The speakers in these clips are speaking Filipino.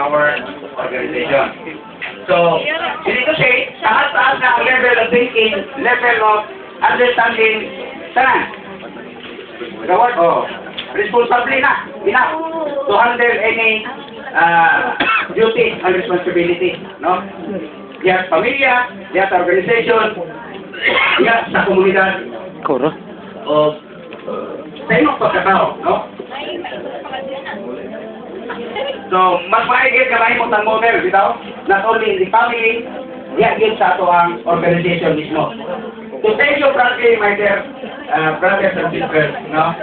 our organization. So, you need to say, taas-taas na ang level of thinking, level of understanding, tanan. Gawad, responsibly na, enough to handle any duty and responsibility, no? Diya sa pamilya, diya sa organization, diya sa komunidad, o sa inyong pagkatao, no? So, mas maigit ka lang mo ng model, bitaw? Not only in the family, diya din sa ato ang organization mismo. To tell you frankly, my dear brothers and sisters, no?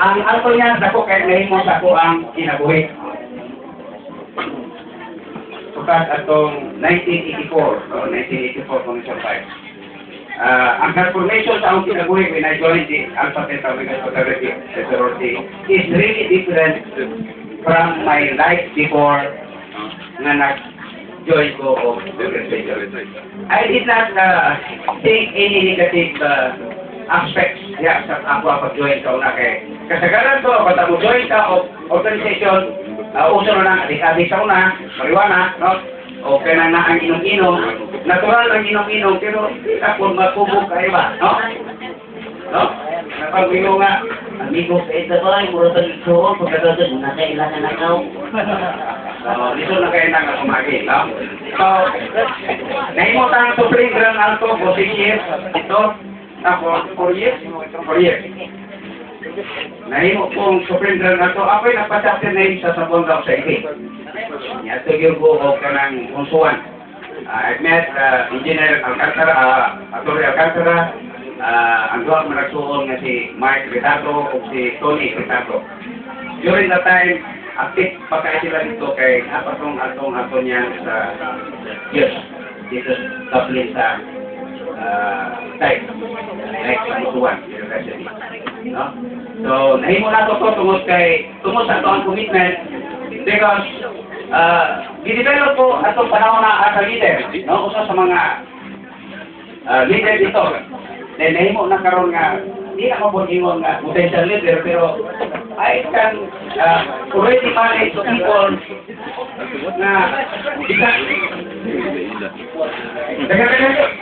Ang alto niya sa ko, kahit nahimo sa ko ang kinabuhi. Sukat atong 1984, o 1984, Commission 5. Ang transformation sa akong kinabuhi when I joined the Alpha Theta Omega Fraternity sorority is really different from my life before na nag-join ko of the organization. I did not think any negative aspects sa ako pag-join ka una kay kasagaran ko, pag mo-join ka of organization, uso na adik-adik sa una, marijuana, no? O kaya na ang inom-inom, natural ang inom-inom, pero tapos magpubog kayo ba, no? No? Napag-inom nga, amigo, kahit na ba, muro sa ito, pagkatapos, nakailangan na ikaw. So, dito na kayo nang kumagi, no? So, nahimutan ang Supreme Grand Alto, 6 years, ito, tapos 4 years, 4 years. Nahimo pong Supreme Grand Alto, ako'y nagpa-chapter na yun sa sabon daw sa ibi. Yato yung ko o kanang kunsuan. I've met Engineer Alcantara, Atty. Alcantara, ang duwag managsuon nga si Mike Ritato o si Tony Ritato. During that time, active pa kayo sila dito kay apatong ato niya sa years. Dito sa Dublin sa type. Like sa Mutuan University. No? So, nahimo na ito tungod sa ito ang commitment because gidevelop po atong panahon na as a leader, no? Usa sa mga leader dito. Then nahimo na karon nga di na ko ingon nga potential leader pero I can already manage people na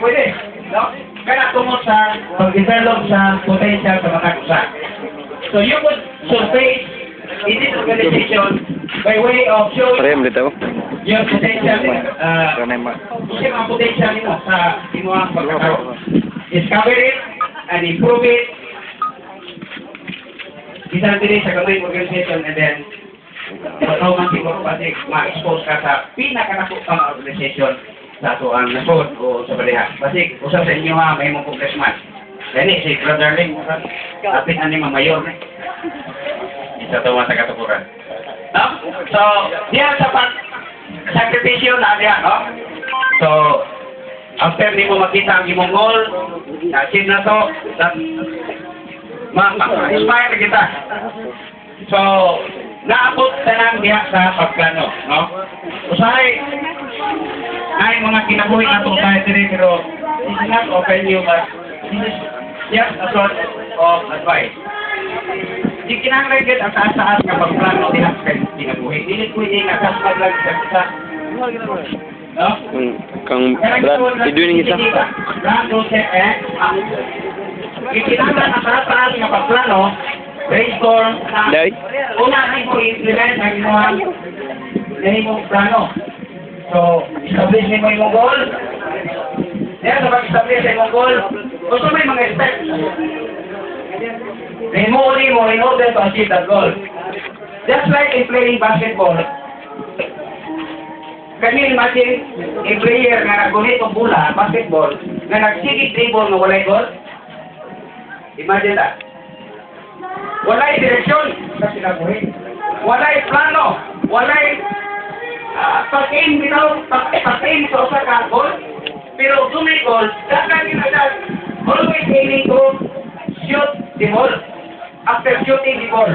pwede, no? Kaya tungod sa pag-develop sa potential sa mga kusa. So you could surface in this organization by way of showing your potential, showing ang potential mo sa inyong pagkakaroon. Discover it and improve it. Isang din sa kamay organization and then matawag siguro pati ma-expose ka sa pinakanakupang organization sa ito ang nasod o sa balihan. Kasi usap sa inyo ha, may mong congressman. Dani, si Brother Ling, apit ani mamayor na. Isa ito sa katukuran. No? So, diyan sa pag-sakripisyo na diyan, no? So, after di mo makita ang imong goal, nasin na to, ma-inspire kita. So, naabot ka lang diya sa pagplano, no? Usahay, ay mga kinabuhi na itong tayo din, pero this is not open you, but this is just a sort of advice. Di kinangregit ang taas-taas kapag plano din ang kinabuhi. Dili ko hindi nakasmag lang sa no? Kang Brad, idunin isa. Brad, ikinanglan ang taas-taas kapag plano, brainstorm, unahin ko i-implement ang imong plano. So, establish mo yung goal. Yan, sa pag-establish yung goal, gusto mo yung mga steps. Remove mo in order to achieve that goal. Just like in playing basketball, can you imagine a player na naggunit ang bola, basketball, na nagsigit dribble na walay goal? Imagine that. Walay direksyon sa sinabuhin. Walay plano. Walay pag-aim bitaw, pag-aim sa usa ka goal, pero dumay goal, dapat ginagad, always aiming to shoot the ball. After shooting the ball,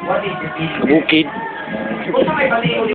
what is the meaning? Bukid. Kung sa may baliw